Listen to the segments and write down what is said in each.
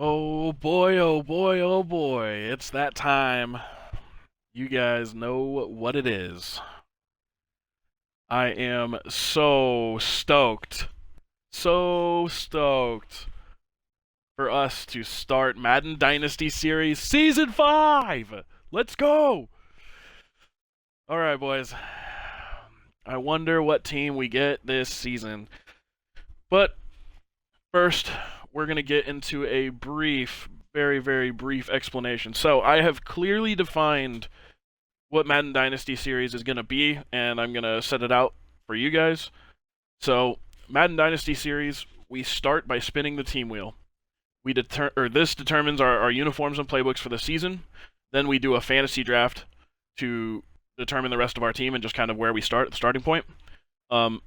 Oh boy, oh boy, oh boy. It's that time. You guys know what it is. I am so stoked. So stoked for us to start Madden Dynasty Series Season 5. Let's go. All right, boys. I wonder what team we get this season. But first, we're going to get into a brief, very, very brief explanation. So, I have clearly defined what Madden Dynasty series is going to be, and I'm going to set it out for you guys. So, Madden Dynasty series, we start by spinning the team wheel. This determines our uniforms and playbooks for the season. Then we do a fantasy draft to determine the rest of our team and just kind of where we start, the starting point.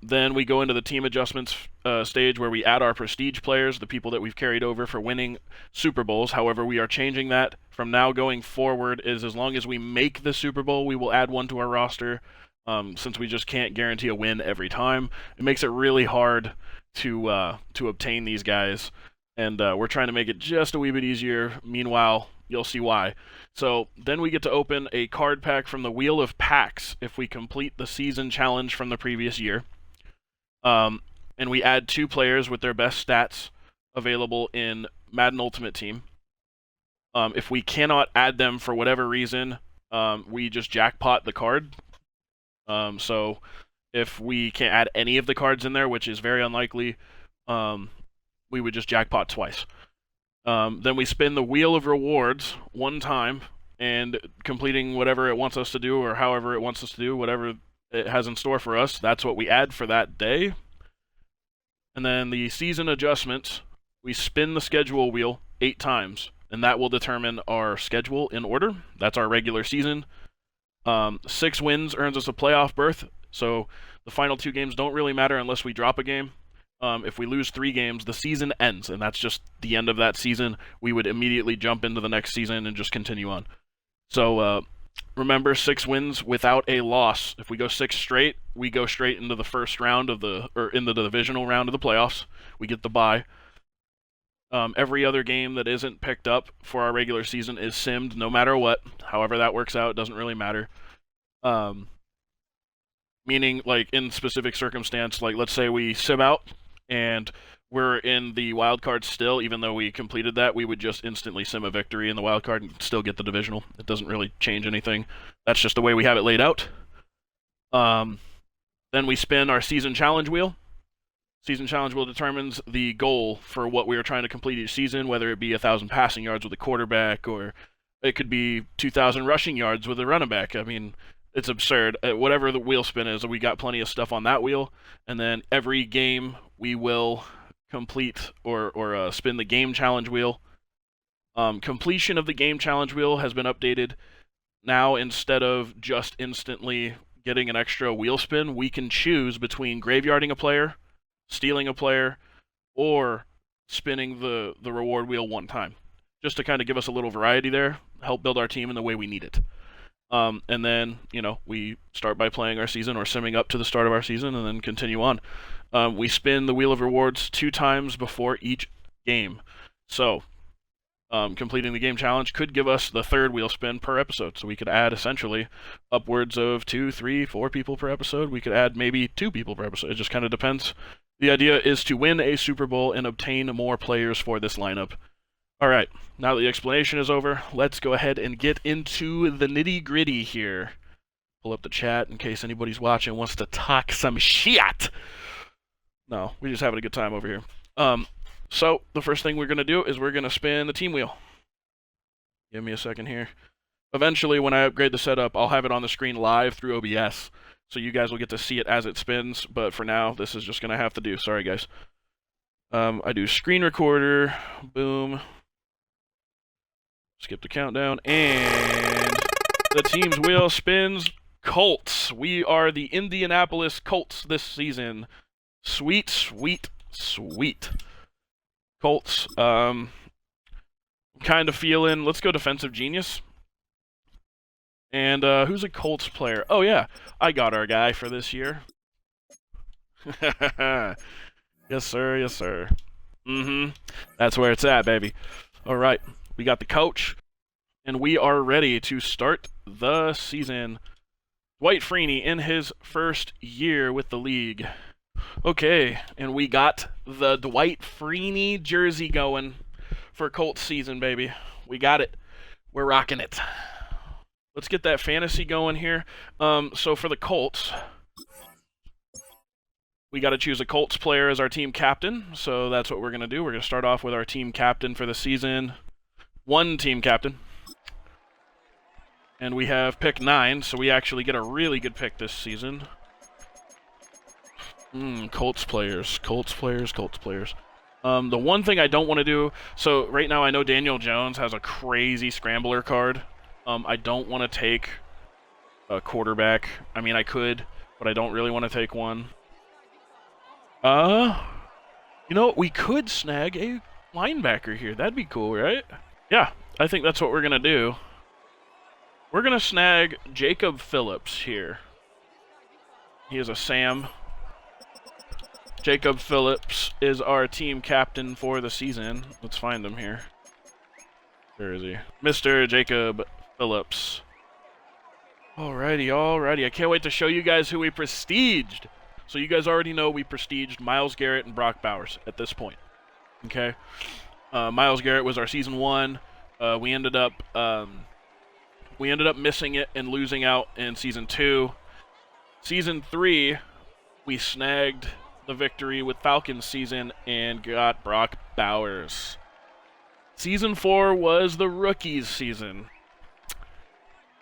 Then we go into the team adjustments stage where we add our prestige players, the people that we've carried over for winning Super Bowls. However, we are changing that from now going forward. Is as long as we make the Super Bowl, we will add one to our roster. Since we just can't guarantee a win every time, it makes it really hard to obtain these guys, and we're trying to make it just a wee bit easier. Meanwhile, you'll see why. So then we get to open a card pack from the Wheel of Packs if we complete the season challenge from the previous year. And we add 2 players with their best stats available in Madden Ultimate Team. If we cannot add them for whatever reason, we just jackpot the card. So if we can't add any of the cards in there, which is very unlikely, we would just jackpot twice. Then we spin the Wheel of Rewards one time, and completing whatever it wants us to do, or however it wants us to do, whatever it has in store for us, that's what we add for that day. And then the season adjustments, we spin the schedule wheel 8 times, and that will determine our schedule in order. That's our regular season. 6 wins earns us a playoff berth, so the final 2 games don't really matter unless we drop a game. If we lose 3 games, the season ends, and that's just the end of that season. We would immediately jump into the next season and just continue on. So remember, 6 wins without a loss. If we go 6 straight, we go straight into the first round of into the divisional round of the playoffs. We get the bye. Every other game that isn't picked up for our regular season is simmed, no matter what. However that works out, it doesn't really matter. Meaning, like, in specific circumstance, like, let's say we sim out, and we're in the wild card still, even though we completed that, we would just instantly sim a victory in the wild card and still get the divisional. It doesn't really change anything. That's just the way we have it laid out. Then we spin our season challenge wheel. Season challenge wheel determines the goal for what we are trying to complete each season, whether it be 1,000 passing yards with a quarterback, or it could be 2,000 rushing yards with a running back. I mean, it's absurd. Whatever the wheel spin is, we got plenty of stuff on that wheel. And then every game we will complete or spin the game challenge wheel. Completion of the game challenge wheel has been updated. Now, instead of just instantly getting an extra wheel spin, we can choose between graveyarding a player, stealing a player, or spinning the reward wheel one time. Just to kind of give us a little variety there, help build our team in the way we need it. And then, we start by playing our season or simming up to the start of our season and then continue on. We spin the Wheel of Rewards 2 times before each game. So, completing the game challenge could give us the 3rd wheel spin per episode. So we could add essentially upwards of 2, 3, 4 people per episode. We could add maybe 2 people per episode. It just kind of depends. The idea is to win a Super Bowl and obtain more players for this lineup. Alright, now that the explanation is over, let's go ahead and get into the nitty-gritty here. Pull up the chat in case anybody's watching and wants to talk some shit. No, we're just having a good time over here. So, the first thing we're going to do is we're going to spin the team wheel. Give me a second here. Eventually, when I upgrade the setup, I'll have it on the screen live through OBS, so you guys will get to see it as it spins, but for now, this is just going to have to do. Sorry, guys. I do screen recorder, boom. Skip the countdown, and the team's wheel spins Colts. We are the Indianapolis Colts this season. Sweet, sweet, sweet. Colts. Kind of feeling, let's go defensive genius. And who's a Colts player? Oh yeah, I got our guy for this year. Yes sir, yes sir. That's where it's at, baby. All right, we got the coach, and we are ready to start the season. Dwight Freeney in his first year with the league. Okay, and we got the Dwight Freeney jersey going for Colts season, baby. We got it. We're rocking it. Let's get that fantasy going here. So for the Colts, we got to choose a Colts player as our team captain. So that's what we're going to do. We're going to start off with our team captain for the season. One team captain. And we have pick 9, so we actually get a really good pick this season. Colts players. The one thing I don't want to do, so right now I know Daniel Jones has a crazy scrambler card. I don't want to take a quarterback. I mean, I could, but I don't really want to take one. You know, we could snag a linebacker here. That'd be cool, right? Yeah, I think that's what we're going to do. We're going to snag Jacob Phillips here. He is a Sam. Jacob Phillips is our team captain for the season. Let's find him here. Where is he? Mr. Jacob Phillips. Alrighty. I can't wait to show you guys who we prestiged. So you guys already know we prestiged Myles Garrett and Brock Bowers at this point. Okay? Myles Garrett was our season 1. We ended up missing it and losing out in season 2. Season 3, we snagged the victory with Falcons season and got Brock Bowers. Season 4 was the rookies season.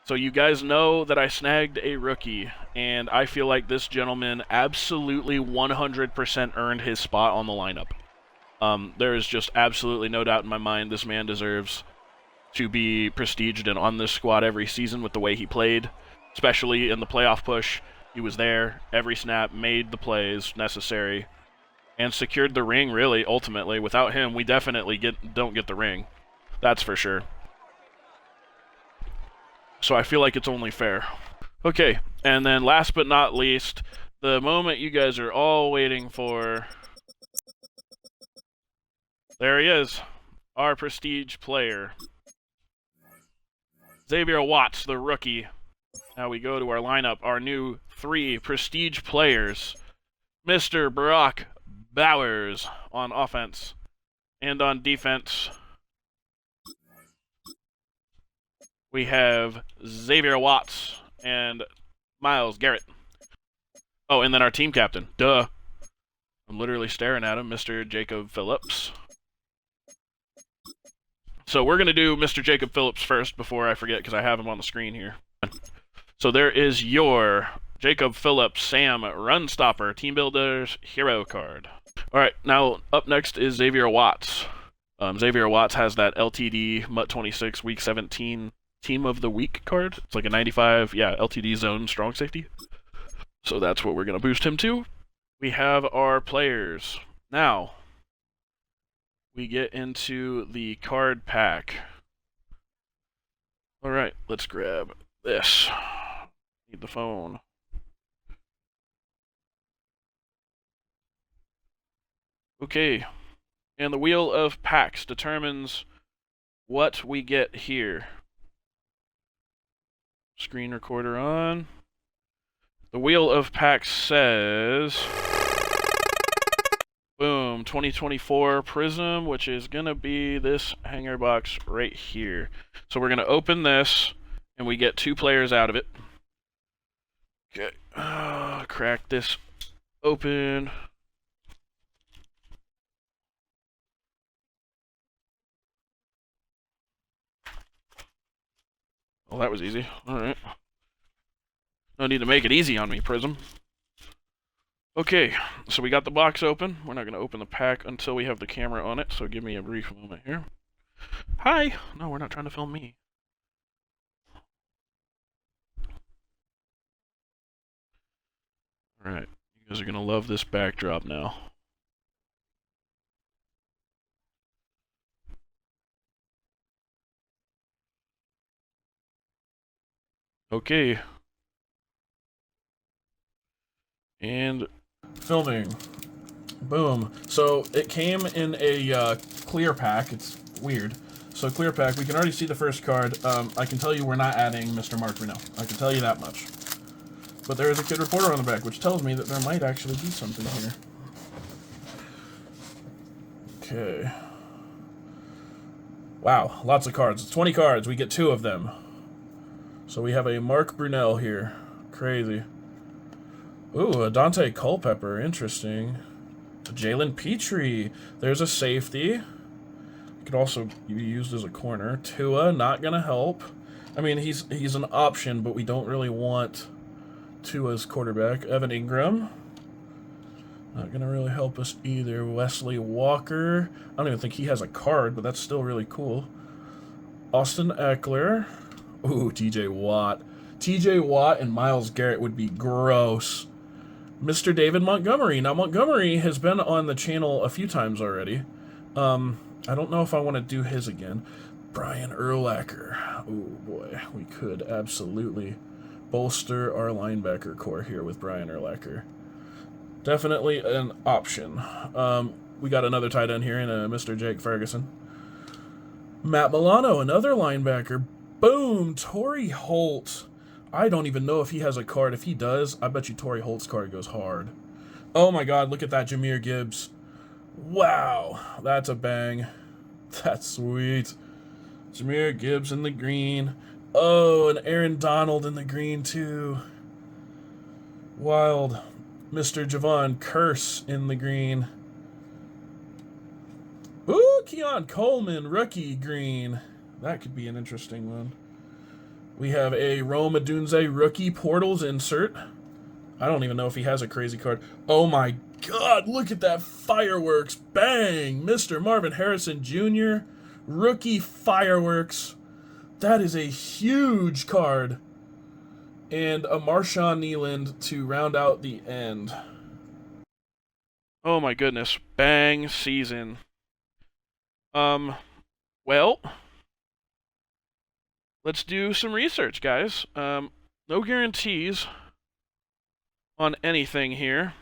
So you guys know that I snagged a rookie, and I feel like this gentleman absolutely 100% earned his spot on the lineup. There is just absolutely no doubt in my mind this man deserves to be prestiged and on this squad every season with the way he played, especially in the playoff push. He was there every snap, made the plays necessary, and secured the ring, really, ultimately. Without him, we definitely don't get the ring. That's for sure. So I feel like it's only fair. Okay, and then last but not least, the moment you guys are all waiting for. There he is, our prestige player. Xavier Watts, the rookie. Now we go to our lineup, our new 3 prestige players. Mr. Brock Bowers on offense. And on defense, we have Xavier Watts and Myles Garrett. Oh, and then our team captain. Duh. I'm literally staring at him, Mr. Jacob Phillips. So we're going to do Mr. Jacob Phillips first before I forget, because I have him on the screen here. So there is your Jacob Phillips Sam Run Stopper Team Builders Hero card. All right, now up next is Xavier Watts. Xavier Watts has that LTD MUT 26 Week 17 Team of the Week card. It's like a 95, LTD zone strong safety. So that's what we're going to boost him to. We have our players. Now, we get into the card pack. All right, let's grab this. Need the phone. Okay, and the wheel of packs determines what we get here. Screen recorder on. The wheel of packs says, boom, 2024 Prism, which is going to be this hanger box right here. So we're going to open this, and we get 2 players out of it. Okay, crack this open. Well, that was easy. All right. No need to make it easy on me, Prism. Okay, so we got the box open. We're not going to open the pack until we have the camera on it, so give me a brief moment here. Hi! No, we're not trying to film me. Alright, you guys are going to love this backdrop now. Okay. And filming. Boom. So it came in a clear pack. It's weird. So clear pack, we can already see the first card. I can tell you we're not adding Mr. Mark Brunell. I can tell you that much. But there is a kid reporter on the back, which tells me that there might actually be something here. Okay. Wow, lots of cards. It's 20 cards. We get 2 of them. So we have a Mark Brunell here. Crazy. Ooh, a Dante Culpepper. Interesting. A Jalen Petrie. There's a safety. Could also be used as a corner. Tua, not gonna help. I mean, he's an option, but we don't really want Tua's quarterback. Evan Ingram, not gonna really help us either. Wesley Walker, I don't even think he has a card, but that's still really cool. Austin Eckler. Ooh, TJ Watt. TJ Watt and Myles Garrett would be gross. Mr. David Montgomery. Now, Montgomery has been on the channel a few times already. I don't know if I want to do his again. Brian Urlacher. Oh boy, we could absolutely bolster our linebacker core here with Brian Urlacher. Definitely an option. We got another tight end here in Mr. Jake Ferguson. Matt Milano, another linebacker. Boom, Torrey Holt. I don't even know if he has a card. If he does, I bet you Torrey Holt's card goes hard. Oh my god, look at that Jahmyr Gibbs. Wow, that's a bang. That's sweet. Jahmyr Gibbs in the green. Oh, and Aaron Donald in the green too. Wild. Mr. Javon Curse in the green. Ooh, Keon Coleman, rookie green. That could be an interesting one. We have a Rome Odunze rookie portals insert. I don't even know if he has a crazy card. Oh my god, look at that fireworks. Bang! Mr. Marvin Harrison Jr. Rookie fireworks. That is a huge card. And a Marshawn Nealand to round out the end. Oh my goodness. Bang season. Well, let's do some research, guys. No guarantees on anything here.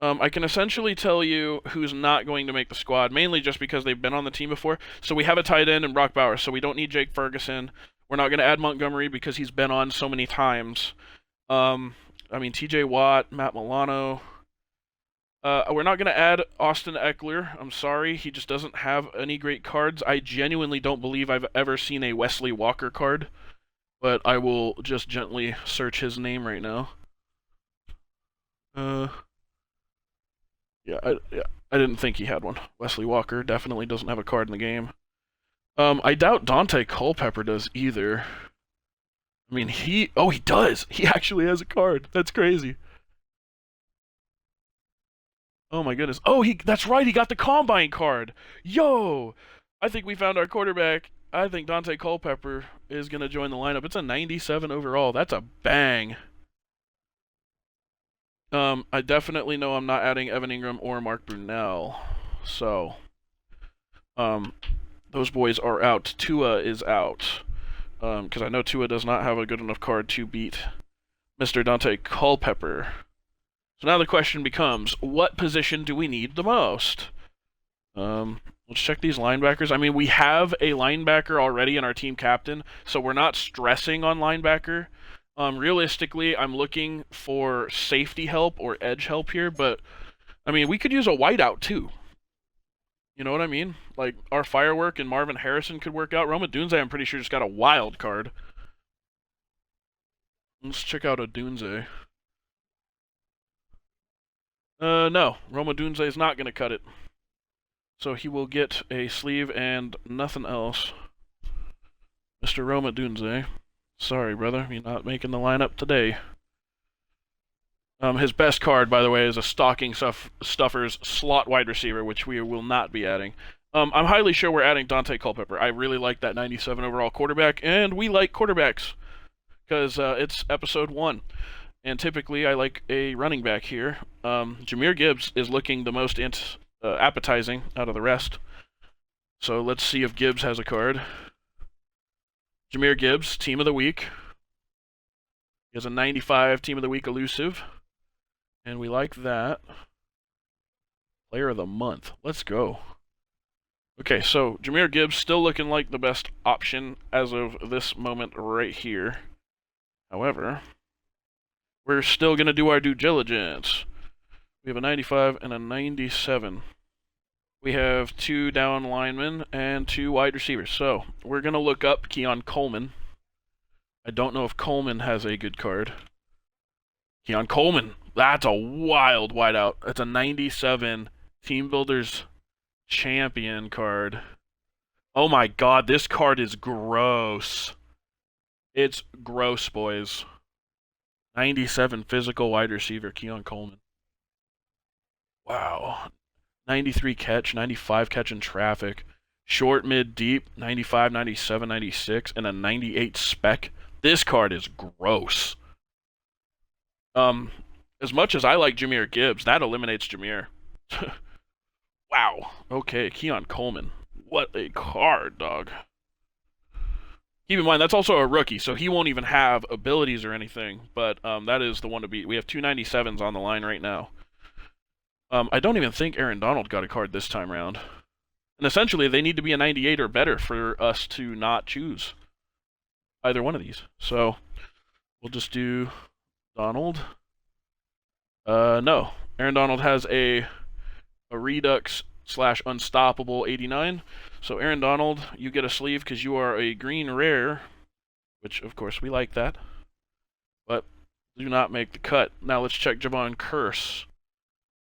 I can essentially tell you who's not going to make the squad, mainly just because they've been on the team before. So we have a tight end in Brock Bowers, so we don't need Jake Ferguson. We're not going to add Montgomery because he's been on so many times. I mean, TJ Watt, Matt Milano. We're not going to add Austin Eckler. I'm sorry, he just doesn't have any great cards. I genuinely don't believe I've ever seen a Wesley Walker card, but I will just gently search his name right now. Yeah, I didn't think he had one. Wesley Walker definitely doesn't have a card in the game. I doubt Dante Culpepper does either. I mean, he does. He actually has a card. That's crazy. Oh my goodness. Oh, that's right. He got the Combine card. Yo, I think we found our quarterback. I think Dante Culpepper is going to join the lineup. It's a 97 overall. That's a bang. I definitely know I'm not adding Evan Ingram or Mark Brunell. So, those boys are out. Tua is out. Because I know Tua does not have a good enough card to beat Mr. Dante Culpepper. So now the question becomes, what position do we need the most? Let's check these linebackers. I mean, we have a linebacker already in our team captain, so we're not stressing on linebacker. Realistically, I'm looking for safety help or edge help here, but, I mean, we could use a whiteout, too. You know what I mean? Like, our Firework and Marvin Harrison could work out. Rome Odunze, I'm pretty sure, just got a wild card. Let's check out Odunze. No. Rome Odunze is not going to cut it. So he will get a sleeve and nothing else. Mr. Rome Odunze. Sorry, brother, you're not making the lineup today. His best card, by the way, is a Stocking Stuffers slot wide receiver, which we will not be adding. I'm highly sure we're adding Dante Culpepper. I really like that 97 overall quarterback, and we like quarterbacks because it's episode 1. And typically, I like a running back here. Jahmyr Gibbs is looking the most appetizing out of the rest. So let's see if Gibbs has a card. Jahmyr Gibbs, Team of the Week. He has a 95 Team of the Week elusive. And we like that. Player of the Month. Let's go. Okay, so Jahmyr Gibbs still looking like the best option as of this moment right here. However, we're still going to do our due diligence. We have a 95 and a 97. We have 2 down linemen and 2 wide receivers. So we're going to look up Keon Coleman. I don't know if Coleman has a good card. Keon Coleman. That's a wild wideout. That's a 97 Team Builders Champion card. Oh my god, this card is gross. It's gross, boys. 97 physical wide receiver, Keon Coleman. Wow. 93 catch, 95 catch in traffic. Short, mid, deep, 95, 97, 96, and a 98 spec. This card is gross. As much as I like Jahmyr Gibbs, that eliminates Jahmyr. Wow. Okay, Keon Coleman. What a card, dog. Keep in mind, that's also a rookie, so he won't even have abilities or anything, but that is the one to beat. We have 2 97s on the line right now. I don't even think Aaron Donald got a card this time around. And essentially, they need to be a 98 or better for us to not choose either one of these. So, we'll just do Donald. No. Aaron Donald has a Redux / Unstoppable 89. So Aaron Donald, you get a sleeve because you are a green rare, which of course we like that, but do not make the cut. Now let's check Javon Curse.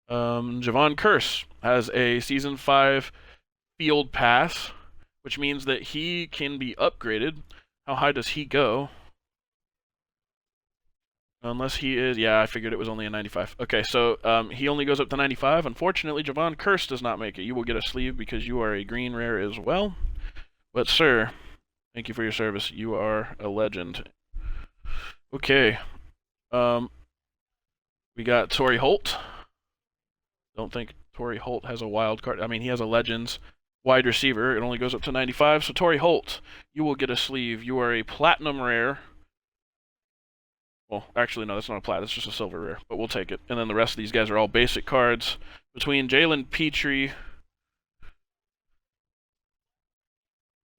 Javon Curse has a Season 5 Field Pass, which means that he can be upgraded. How high does he go? Unless he is, yeah, I figured it was only a 95. Okay, so he only goes up to 95. Unfortunately, Javon Curse does not make it. You will get a sleeve because you are a green rare as well. But sir, thank you for your service. You are a legend. Okay. We got Torrey Holt. Don't think Torrey Holt has a wild card. I mean, he has a Legends wide receiver. It only goes up to 95. So Torrey Holt, you will get a sleeve. You are a platinum rare. Well, actually, no, that's not a plat. That's just a silver rare, but we'll take it. And then the rest of these guys are all basic cards. Between Jalen Petrie,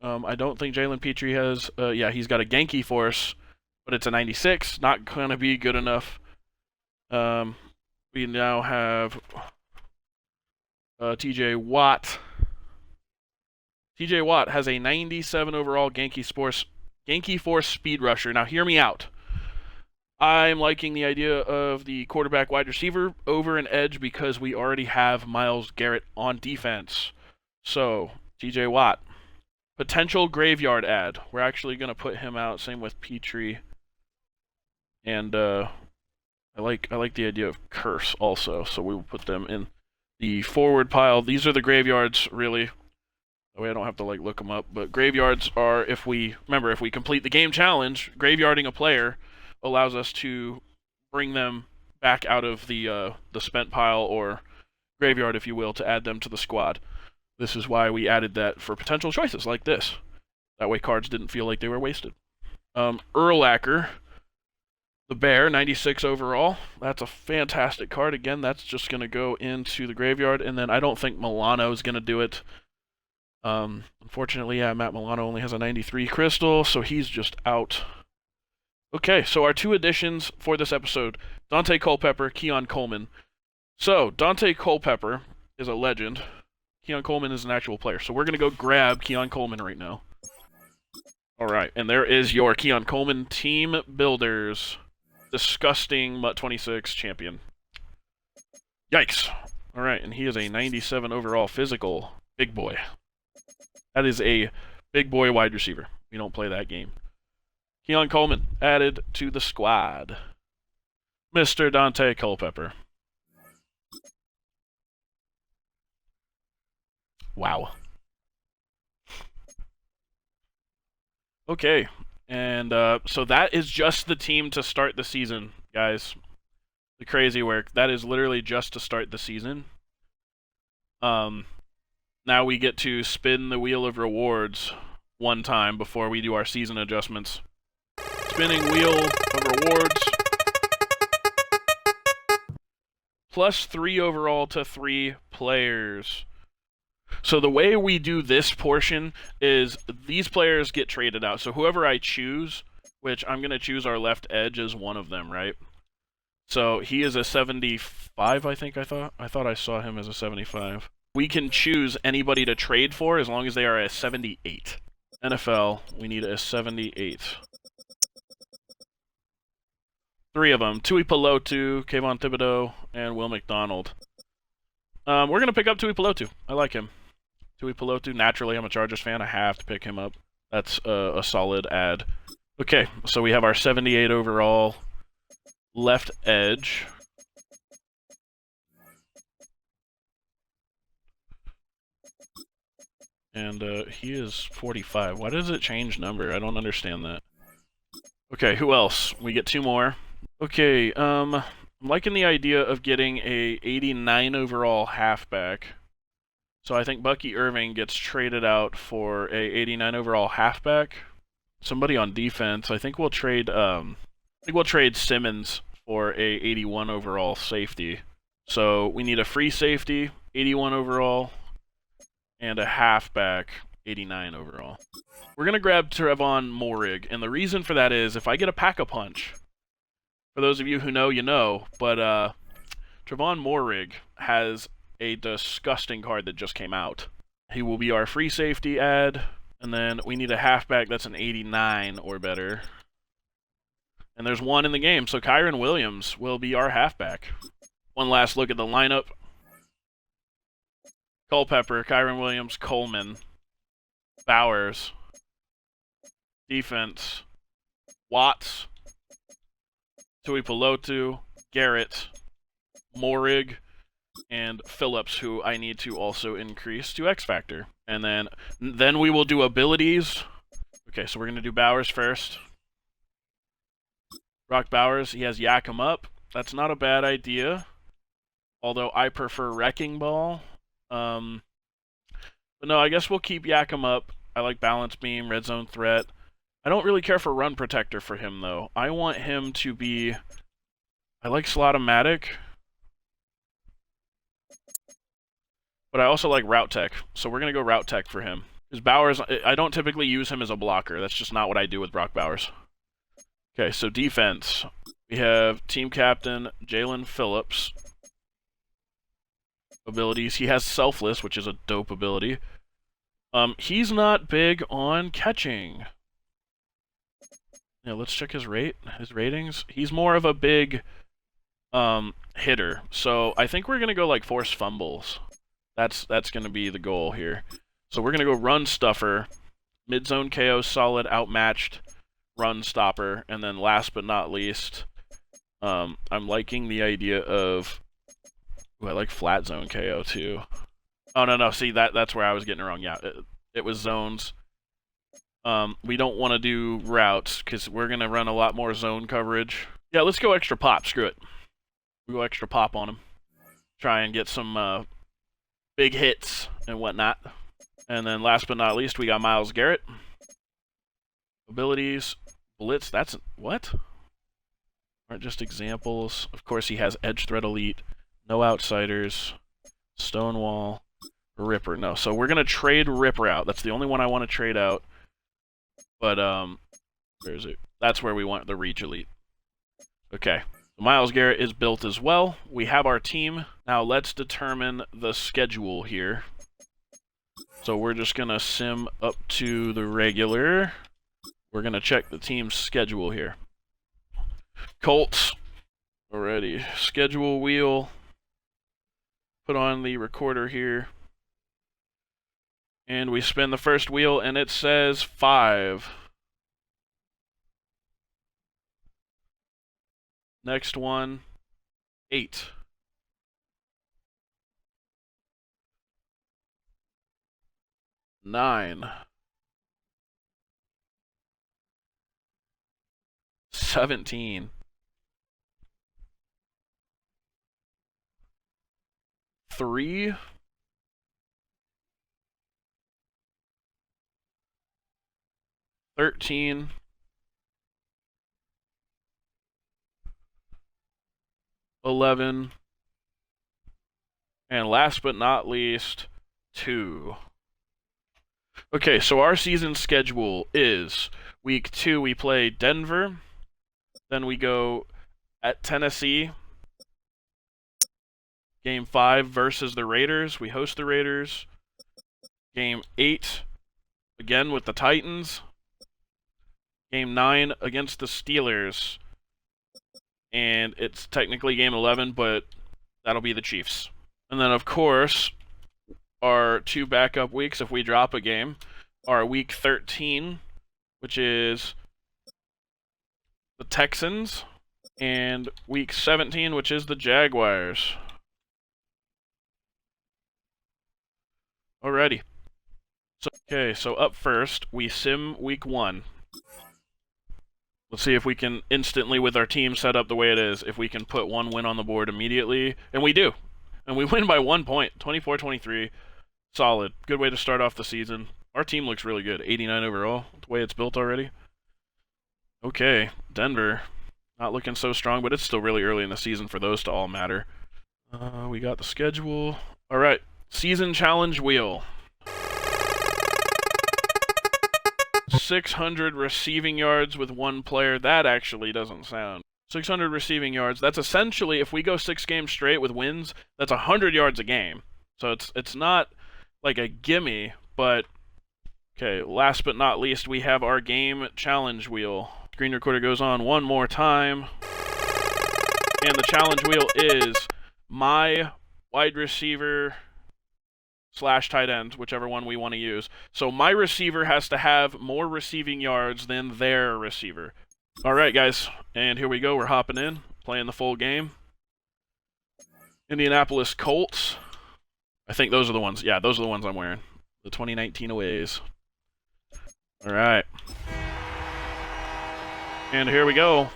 I don't think Jalen Petrie has. Yeah, he's got a Genki Force, but it's a 96. Not gonna be good enough. We now have T.J. Watt. T.J. Watt has a 97 overall Genki Force Speed Rusher. Now, hear me out. I'm liking the idea of the quarterback wide receiver over an edge because we already have Myles Garrett on defense. So, TJ Watt. Potential graveyard ad. We're actually going to put him out. Same with Petrie. And I like the idea of Curse also. So we will put them in the forward pile. These are the graveyards, really. That way I don't have to look them up. But graveyards are, if we complete the game challenge, graveyarding a player allows us to bring them back out of the spent pile or graveyard, if you will, to add them to the squad. This is why we added that for potential choices like this. That way cards didn't feel like they were wasted. Urlacher, the Bear, 96 overall. That's a fantastic card. Again, that's just going to go into the graveyard, and then I don't think Milano is going to do it. Unfortunately, yeah, Matt Milano only has a 93 crystal, so he's just out. Okay, so our 2 additions for this episode, Dante Culpepper, Keon Coleman. So, Dante Culpepper is a legend. Keon Coleman is an actual player. So we're going to go grab Keon Coleman right now. Alright, and there is your Keon Coleman Team Builders. Disgusting Mutt26 champion. Yikes. Alright, and he is a 97 overall physical big boy. That is a big boy wide receiver. We don't play that game. Keon Coleman added to the squad. Mr. Dante Culpepper. Wow. Okay, and so that is just the team to start the season, guys. The crazy work. That is literally just to start the season. Now we get to spin the wheel of rewards one time before we do our season adjustments. Spinning wheel of rewards. +3 overall to 3 players. So the way we do this portion is these players get traded out. So whoever I choose, which I'm going to choose our left edge as one of them, right? So he is a 75, I think I thought. I thought I saw him as a 75. We can choose anybody to trade for as long as they are a 78. NFL, we need a 78. 3 of them. Tui Pelotu, Kayvon Thibodeau, and Will McDonald. We're going to pick up Tui Pelotu. I like him. Tui Pelotu, naturally, I'm a Chargers fan. I have to pick him up. That's a solid ad. Okay, so we have our 78 overall left edge. And he is 45. Why does it change number? I don't understand that. Okay, who else? We get 2 more. Okay, I'm liking the idea of getting a 89 overall halfback. So I think Bucky Irving gets traded out for a 89 overall halfback. Somebody on defense. I think we'll trade Simmons for a 81 overall safety. So we need a free safety, 81 overall, and a halfback, 89 overall. We're going to grab Trevon Moehrig, and the reason for that is if I get a pack-a-punch, for those of you who know, you know, but Trevon Moehrig has a disgusting card that just came out. He will be our free safety ad, and then we need a halfback that's an 89 or better. And there's 1 in the game, so Kyron Williams will be our halfback. One last look at the lineup. Culpepper, Kyron Williams, Coleman, Bowers. Defense, Watts, Tui Pelotu, Garrett, Moehrig, and Phillips, who I need to also increase to X Factor. And then we will do abilities. Okay, so we're going to do Bowers first. Brock Bowers, he has Yak him up. That's not a bad idea. Although I prefer Wrecking Ball. But no, I guess we'll keep Yak him up. I like Balance Beam, Red Zone Threat. I don't really care for Run Protector for him, though. I want him to be... I like Slot-O-Matic. But I also like Route Tech, so we're going to go Route Tech for him. Because Bowers, I don't typically use him as a blocker. That's just not what I do with Brock Bowers. Okay, so defense. We have Team Captain Jalen Phillips. Abilities. He has Selfless, which is a dope ability. He's not big on catching. Yeah, let's check his ratings. He's more of a big hitter. So I think we're gonna go like force fumbles. That's gonna be the goal here. So we're gonna go run stuffer, mid zone KO, solid, outmatched, run stopper, and then last but not least, I'm liking the idea of. Ooh, I like flat zone KO too. Oh no, see that's where I was getting it wrong. Yeah, it was zones. We don't want to do routes because we're going to run a lot more zone coverage. Yeah, let's go extra pop. Screw it. We go extra pop on him. Try and get some big hits and whatnot. And then last but not least, we got Myles Garrett. Abilities. Blitz. That's... What? Aren't just examples. Of course, he has Edge Threat Elite. No Outsiders. Stonewall. Ripper. No, so we're going to trade Ripper out. That's the only one I want to trade out. But, where is it? That's where we want the Reach Elite. Okay. So Myles Garrett is built as well. We have our team. Now let's determine the schedule here. So we're just going to sim up to the regular. We're going to check the team's schedule here. Colts. Alrighty. Schedule wheel. Put on the recorder here. And we spin the first wheel, and it says 5. Next one, 8. Nine. 17. 3. 13. 11. And last but not least, 2. Okay, so our season schedule is week 2 we play Denver, then we go at Tennessee, game 5 versus the Raiders, we host the Raiders, game 8 again with the Titans, game 9 against the Steelers, and it's technically game 11, but that'll be the Chiefs. And then, of course, our 2 backup weeks, if we drop a game, are week 13, which is the Texans, and week 17, which is the Jaguars. Alrighty. So up first, we sim week 1. Let's see if we can instantly, with our team set up the way it is, if we can put 1 win on the board immediately. And we do. And we win by 1 point, 24-23. Solid. Good way to start off the season. Our team looks really good. 89 overall, the way it's built already. Okay, Denver. Not looking so strong, but it's still really early in the season for those to all matter. We got the schedule. All right, season challenge wheel. 600 receiving yards with 1 player. That actually doesn't sound. 600 receiving yards. That's essentially, if we go 6 games straight with wins, that's 100 yards a game. So it's not like a gimme, but okay, last but not least, we have our game challenge wheel. Screen recorder goes on one more time. And the challenge wheel is my wide receiver / tight end, whichever one we want to use. So my receiver has to have more receiving yards than their receiver. All right, guys, and here we go. We're hopping in, playing the full game. Indianapolis Colts. I think those are the ones. Yeah, those are the ones I'm wearing. The 2019 aways. All right. And here we go.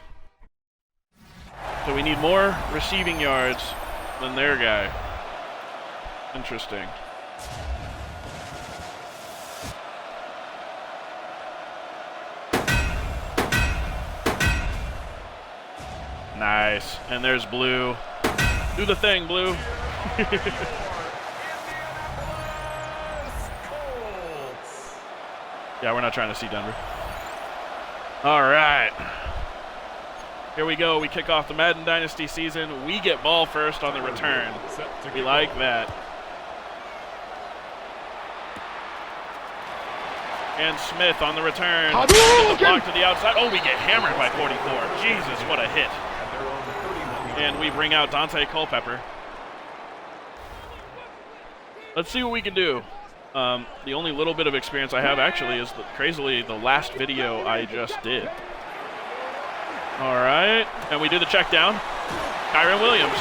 So we need more receiving yards than their guy. Interesting. Nice. And there's Blue. Do the thing, Blue. Yeah, we're not trying to see Denver. All right. Here we go. We kick off the Madden Dynasty season. We get ball first on the return. We like that. And Smith on the return. The block to the outside. Oh, we get hammered by 44. Jesus, what a hit. And we bring out Dante Culpepper. Let's see what we can do. The only little bit of experience I have actually is, crazily, the last video I just did. All right, and we do the check down. Kyron Williams.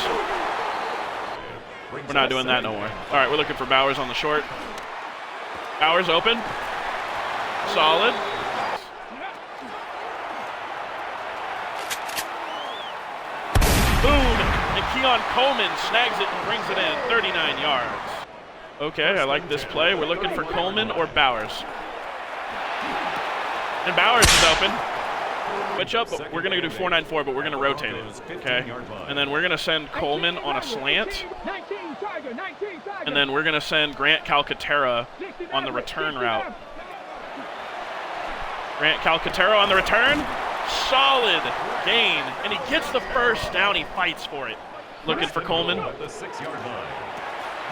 We're not doing that no more. All right, we're looking for Bowers on the short. Bowers open. Solid. Boom, and Keon Coleman snags it and brings it in, 39 yards. Okay, I like this play. We're looking for Coleman or Bowers. And Bowers is open. Switch up, but we're going to do 4-9-4, but we're going to rotate it. Okay? And then we're going to send Coleman on a slant. And then we're going to send Grant Calcaterra on the return route. Grant Calcaterra on the return. Solid gain. And he gets the first down. He fights for it. Looking for Coleman.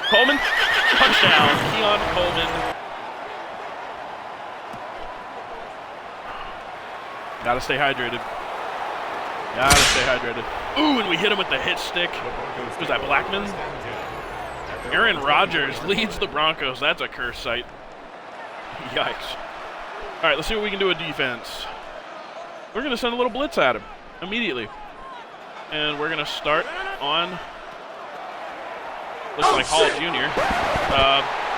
Coleman, touchdown, Keon Coleman. Gotta stay hydrated. Gotta stay hydrated. Ooh, and we hit him with the hit stick. Was that Blackman? Aaron Rodgers leads the Broncos. That's a curse sight. Yikes. All right, let's see what we can do with defense. We're gonna send a little blitz at him immediately. And we're gonna start on... Looks like Hall Jr.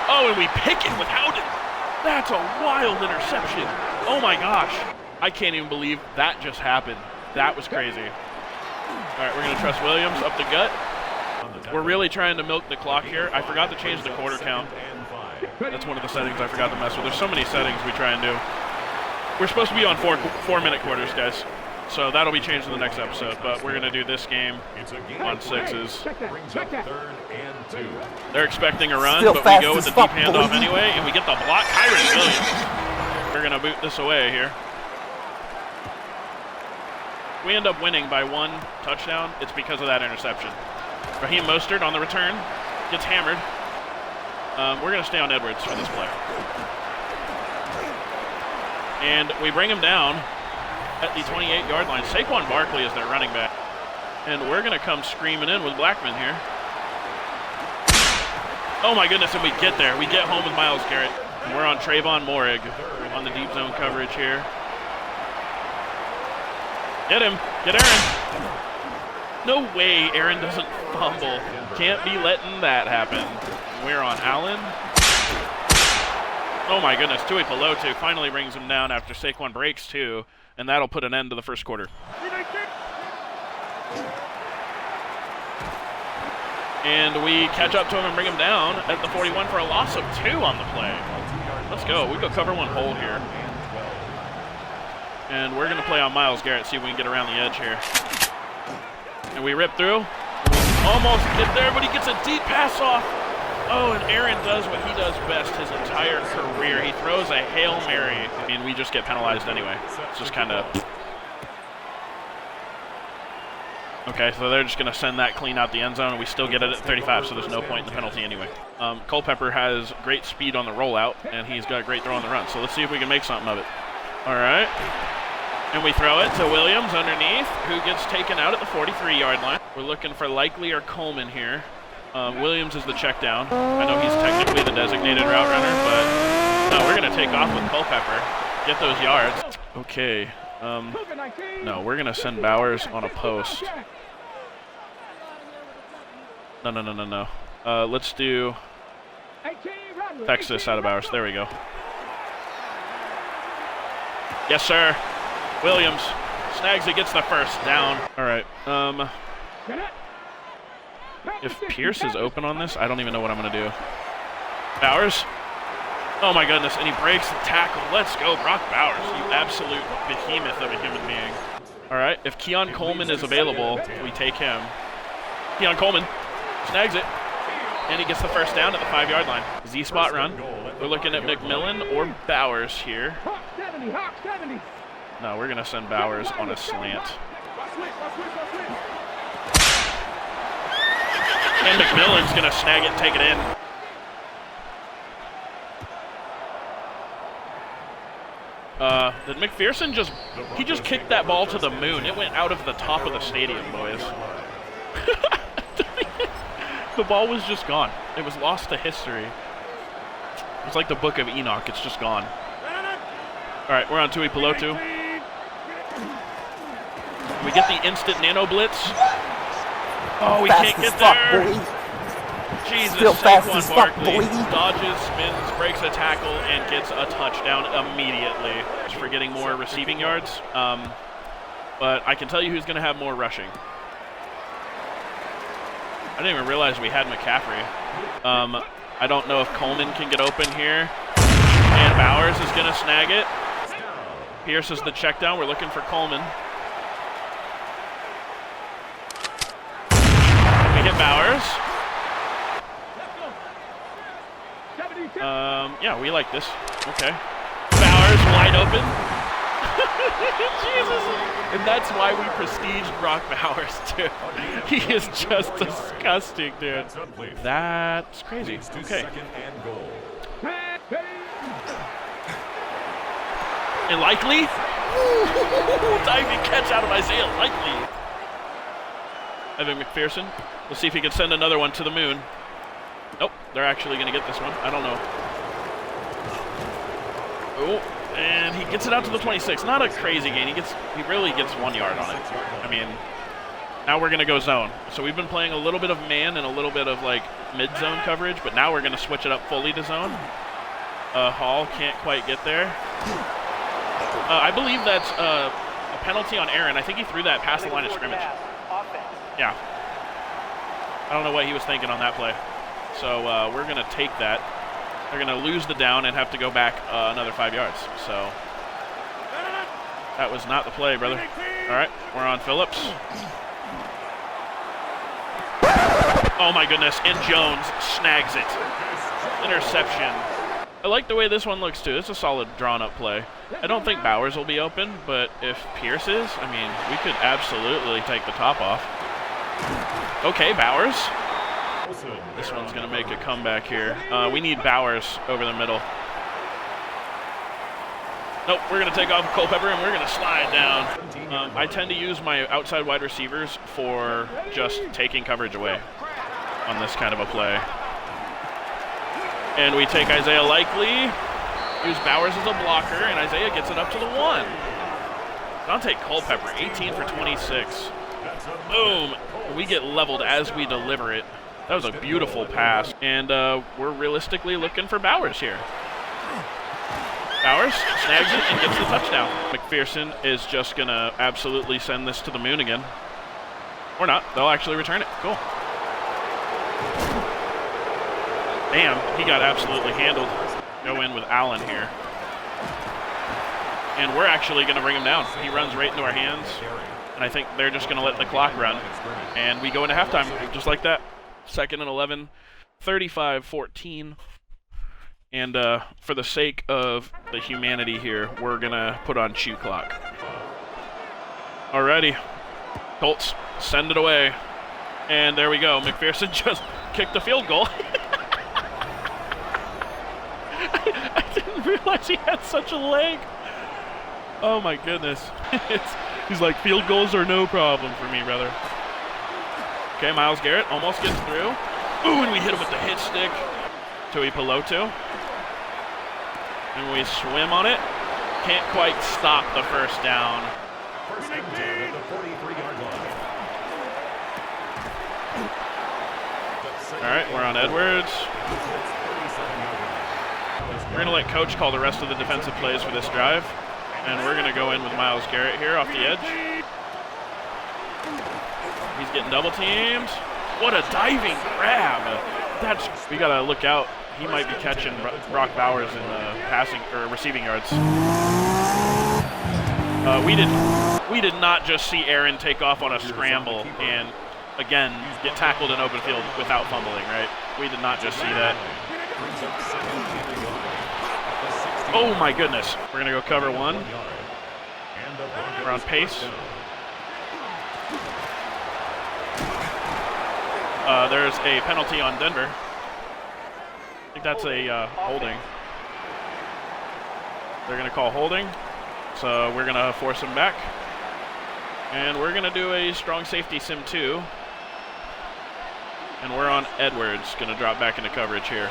Oh, and we pick it with Howden. That's a wild interception. Oh, my gosh. I can't even believe that just happened. That was crazy. All right, we're going to trust Williams up the gut. We're really trying to milk the clock here. I forgot to change the quarter count. That's one of the settings I forgot to mess with. There's so many settings we try and do. We're supposed to be on four-minute quarters, guys. So that'll be changed in the next episode, but we're going to do this game on 6s. They're expecting a run, Still but we go with the fast deep as fuck, handoff boy. anyway, and we get the block. Kyron Williams. We're going to boot this away here. We end up winning by 1 touchdown. It's because of that interception. Raheem Mostert on the return gets hammered. We're going to stay on Edwards for this play. And we bring him down at the 28-yard line. Saquon Barkley is their running back. And we're going to come screaming in with Blackman here. Oh my goodness, and we get there. We get home with Myles Garrett. And we're on Trayvon Morig on the deep zone coverage here. Get him. Get Aaron. No way Aaron doesn't fumble. Can't be letting that happen. We're on Allen. Oh my goodness, Tui Pelotu finally brings him down after Saquon breaks 2, and that'll put an end to the first quarter. And we catch up to him and bring him down at the 41 for a loss of 2 on the play. Let's go. We go cover 1 hole here. And we're going to play on Myles Garrett, see if we can get around the edge here. And we rip through. Almost get there, but he gets a deep pass off. Oh, and Aaron does what he does best his entire career. He throws a Hail Mary. I mean, we just get penalized anyway. It's just kind of... Okay, so they're just going to send that clean out the end zone, and we still get it at 35, so there's no point in the penalty anyway. Culpepper has great speed on the rollout, and he's got a great throw on the run. So let's see if we can make something of it. All right. And we throw it to Williams underneath, who gets taken out at the 43-yard line. We're looking for Likely or Coleman here. Williams is the check down. I know he's technically the designated route runner, but no, we're going to take off with Culpepper, get those yards. Okay. No, we're going to send Bowers on a post. No. Let's do Texas out of Bowers. There we go. Yes, sir. Williams snags it, gets the first down. All right. If Pierce is open on this, I don't even know what I'm going to do. Bowers. Oh, my goodness. And he breaks the tackle. Let's go, Brock Bowers. You absolute behemoth of a human being. All right. If Keon Coleman is available, we take him. Keon Coleman snags it. And he gets the first down at the 5-yard line. Z-spot run. We're looking at McMillan or Bowers here. No, we're going to send Bowers on a slant. And McMillan's going to snag it and take it in. Did McPherson he just kicked that ball to the moon. It went out of the top of the stadium, boys. The ball was just gone. It was lost to history. It's like the Book of Enoch. It's just gone. All right, we're on Tui Pelotu. We get the instant nano blitz. Oh, we can't get there. Jesus, Saquon Barkley dodges, spins, breaks a tackle, and gets a touchdown immediately. Just for getting more receiving yards. But I can tell you who's going to have more rushing. I didn't even realize we had McCaffrey. I don't know if Coleman can get open here. And Bowers is going to snag it. Pierce is the check down. We're looking for Coleman. We hit Bowers. Yeah, we like this. Okay. Bowers wide open. Jesus. And that's why we prestige Brock Bowers, too. He is just disgusting, dude. That's crazy. Okay. And Likely. Diving catch out of Isaiah Likely. Evan McPherson. Let's see if he can send another one to the moon. Nope, they're actually going to get this one. I don't know. Oh, and he gets it out to the 26. Not a crazy gain. He really gets 1 yard on it. I mean, now we're going to go zone. So we've been playing a little bit of man and a little bit of like mid-zone coverage, but now we're going to switch it up fully to zone. Hall can't quite get there. I believe that's a penalty on Aaron. I think he threw that past the line of scrimmage. Yeah. I don't know what he was thinking on that play. So we're going to take that. They're going to lose the down and have to go back another 5 yards. So that was not the play, brother. All right, we're on Phillips. Oh my goodness, and Jones snags it. Interception. I like the way this one looks too. It's a solid drawn-up play. I don't think Bowers will be open, but if Pierce is, I mean, we could absolutely take the top off. Okay, Bowers. This one's going to make a comeback here. We need Bowers over the middle. Nope, we're going to take off Culpepper and we're going to slide down. I tend to use my outside wide receivers for just taking coverage away on this kind of a play. And we take Isaiah Likely, use Bowers as a blocker, and Isaiah gets it up to the 1. Dante Culpepper, 18 for 26. Boom. We get leveled as we deliver it. That was a beautiful pass. And we're realistically looking for Bowers here. Bowers snags it and gets the touchdown. McPherson is just going to absolutely send this to the moon again. Or not. They'll actually return it. Cool. Damn, he got absolutely handled. Go in with Allen here. And we're actually going to bring him down. He runs right into our hands. And I think they're just going to let the clock run. And we go into halftime just like that. 2nd and 11, 35-14. And for the sake of the humanity here, we're going to put on shoe clock. Alrighty. Colts send it away. And there we go. McPherson just kicked the field goal. I didn't realize he had such a leg. Oh my goodness. He's like, field goals are no problem for me, brother. Okay, Myles Garrett almost gets through. Ooh, and we hit him with the hit stick. Tui Peloto. And we swim on it. Can't quite stop the first down. First and 10 at the 43-yard line. All right, we're on Edwards. We're going to let Coach call the rest of the defensive plays for this drive. And we're going to go in with Myles Garrett here off the edge. He's getting double teamed. What a diving grab. We got to look out. He might be catching Brock Bowers in the passing or receiving yards. We did not just see Aaron take off on a scramble and again get tackled in open field without fumbling, right? We did not just see that. Oh my goodness. We're going to go cover 1. We're on pace. There's a penalty on Denver. I think that's a holding. They're going to call holding. So we're going to force him back. And we're going to do a strong safety sim 2. And we're on Edwards. Going to drop back into coverage here.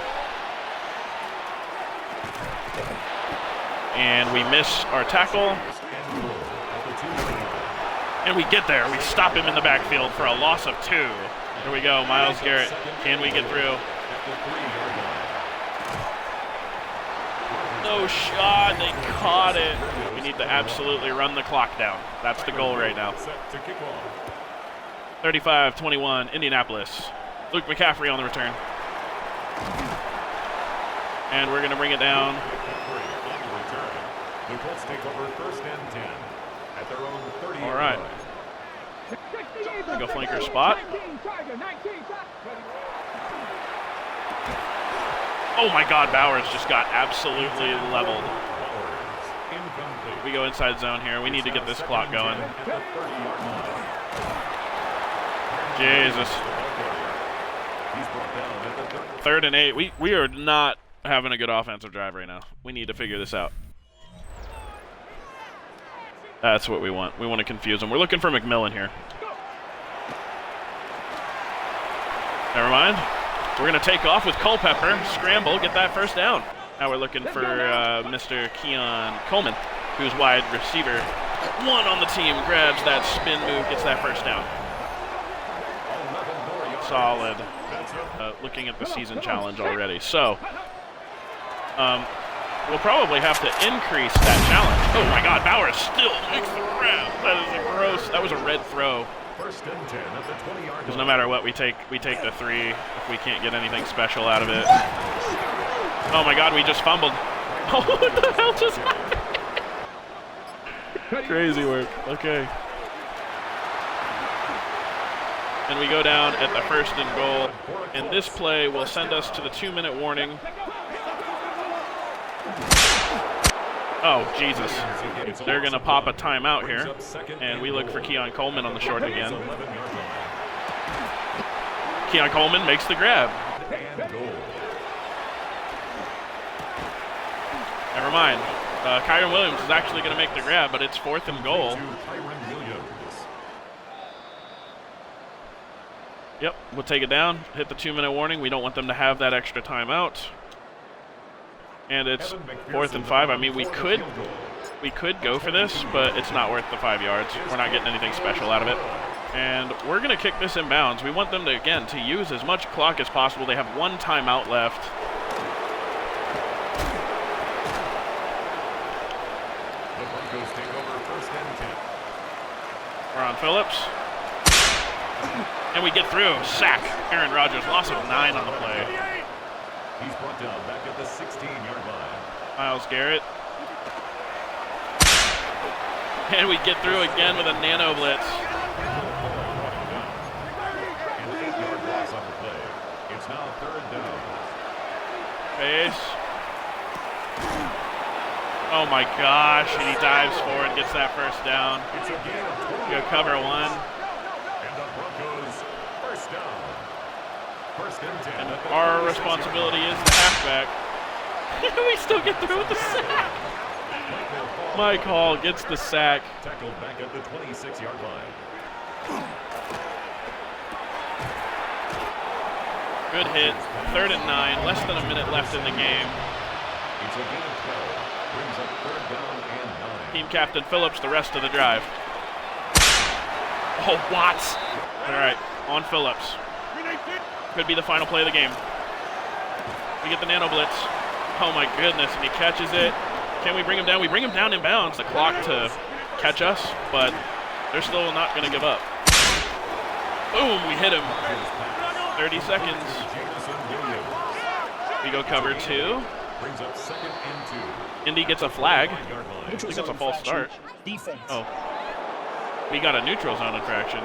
And we miss our tackle. And we get there. We stop him in the backfield for a loss of 2. Here we go, Myles Garrett. Can we get through? No shot. They caught it. We need to absolutely run the clock down. That's the goal right now. 35-21, Indianapolis. Luke McCaffrey on the return. And we're going to bring it down. The Colts take over 1st and 10 at their own 30. All right. Go flanker spot. Oh my God, Bowers just got absolutely leveled. We go inside zone here. We need to get this clock going. Jesus. 3rd and 8. We are not having a good offensive drive right now. We need to figure this out. That's what we want. We want to confuse them. We're looking for McMillan here. Never mind. We're going to take off with Culpepper, scramble, get that first down. Now we're looking for Mr. Keon Coleman, who's wide receiver. 1 on the team, grabs that spin move, gets that first down. Solid. Looking at the season challenge already. So, we'll probably have to increase that challenge. Oh my God, Bowers still makes the grab. That is gross. That was a red throw. First and 10 at the 20-yard Because no matter what, we take the 3 if we can't get anything special out of it. Oh my God, we just fumbled. Oh, what the hell just happened? Crazy work. Okay. And we go down at the 1st and goal. And this play will send us to the 2-minute warning. Oh, Jesus. They're going to pop a timeout here. And we look for Keon Coleman on the short again. Keon Coleman makes the grab. Never mind. Kyron Williams is actually going to make the grab, but it's 4th and goal. Yep, we'll take it down, hit the 2-minute warning. We don't want them to have that extra timeout. And it's 4th and 5. I mean, we could go for this, but it's not worth the 5 yards. We're not getting anything special out of it. And we're going to kick this in bounds. We want them to, again, to use as much clock as possible. They have 1 timeout left. The Broncos take over 1st and 10. We're on Phillips. And we get through. Sack. Aaron Rodgers, loss of 9 on the play. He's brought down back at the 16-yard line. Myles Garrett. And we get through again with a nano blitz. An 8-yard loss on the play. It's now 3rd down. Pace. Oh my gosh, and he dives forward, gets that 1st down. It's a gain of 20. Go cover 1. And the Broncos 1st down. 1st and 10. And our responsibility is the halfback. We still get through with the sack. Mike Hall gets the sack. Tackled back at the 26-yard line. Good hit. 3rd and 9. Less than a minute left in the game. It's a gain of 12. Brings up 3rd down and 9. Team captain Phillips the rest of the drive. Oh, Watts. All right, on Phillips. Could be the final play of the game. We get the nano blitz. Oh my goodness, and he catches it. Can we bring him down? We bring him down in bounds, the clock to catch us, but they're still not going to give up. Boom, we hit him. 30 seconds. We go cover 2. Brings up 2nd and 2. Indy gets a flag. I Yard think that's a false start. Defense. Oh. We got a neutral zone infraction.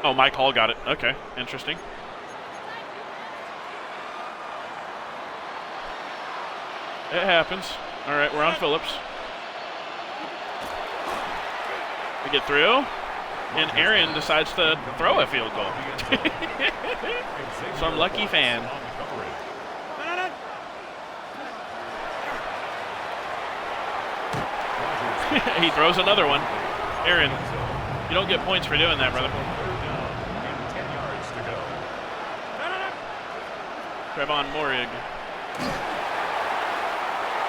Oh, Mike Hall got it. Okay, interesting. It happens. All right, we're on Phillips. We get through, and Aaron decides to throw a field goal. Some lucky fan. He throws another one. Aaron, you don't get points for doing that, brother. 10 yards to go. Trevon Morig.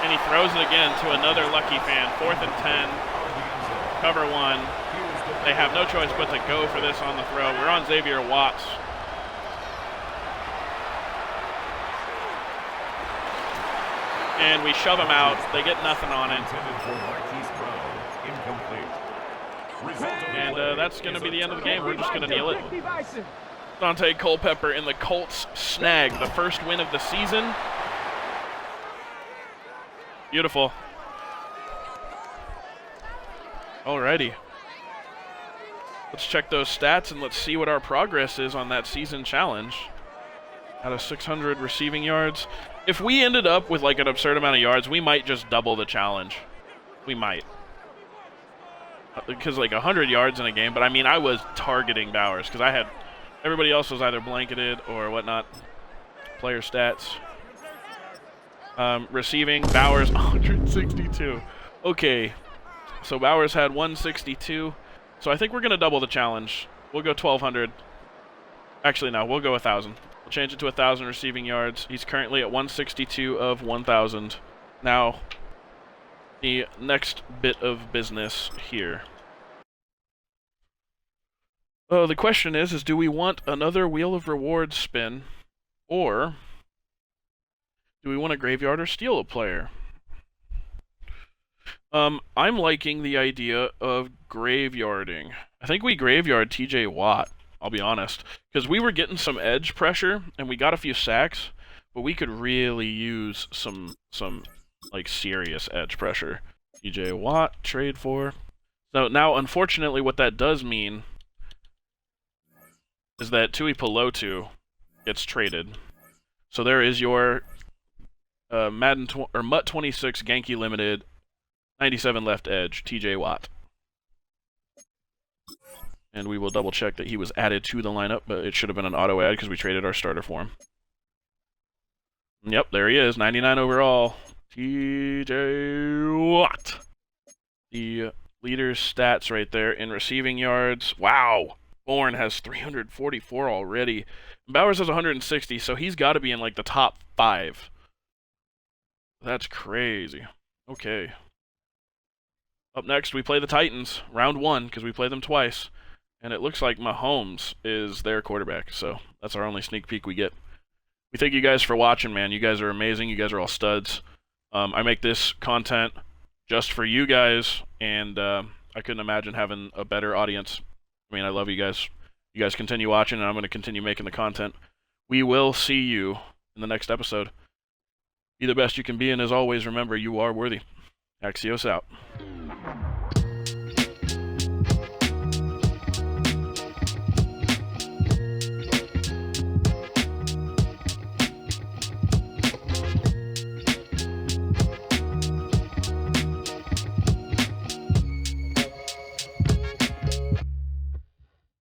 And he throws it again to another lucky fan. 4th and 10. Cover 1. They have no choice but to go for this on the throw. We're on Xavier Watts. And we shove him out. They get nothing on it. And that's going to be the end of the game. We're just going to kneel it. Dante Culpepper and the Colts snag the 1st win of the season. Beautiful. Alrighty. Let's check those stats and let's see what our progress is on that season challenge. Out of 600 receiving yards. If we ended up with like an absurd amount of yards, we might just double the challenge. We might. Because like 100 yards in a game, but I mean I was targeting Bowers because I had everybody else was either blanketed or whatnot. Player stats. Receiving, Bowers 162. Okay, so Bowers had 162. So I think we're going to double the challenge. We'll go 1,200. Actually, no, we'll go 1,000. We'll change it to 1,000 receiving yards. He's currently at 162 of 1,000. Now, the next bit of business here. The question is do we want another Wheel of Rewards spin, or do we want a graveyard or steal a player? I'm liking the idea of graveyarding. I think we graveyard TJ Watt, I'll be honest, because we were getting some edge pressure and we got a few sacks, but we could really use some like serious edge pressure. TJ Watt, trade for. So now, unfortunately, what that does mean is that Tui Pelotu gets traded. So there is your Madden or Mutt 26 Genki Limited 97 left edge TJ Watt. And we will double check that he was added to the lineup, but it should have been an auto add because we traded our starter for him. Yep, there he is, 99 overall. TJ Watt. The leader's stats right there in receiving yards. Wow. Bourne has 344 already. Bowers has 160, so he's got to be in like the top 5. That's crazy. Okay. Up next, we play the Titans, round 1, because we play them twice. And it looks like Mahomes is their quarterback, so that's our only sneak peek we get. We thank you guys for watching, man. You guys are amazing. You guys are all studs. I make this content just for you guys, and I couldn't imagine having a better audience. I mean, I love you guys. You guys continue watching, and I'm going to continue making the content. We will see you in the next episode. Be the best you can be, and as always, remember, you are worthy. Axios out.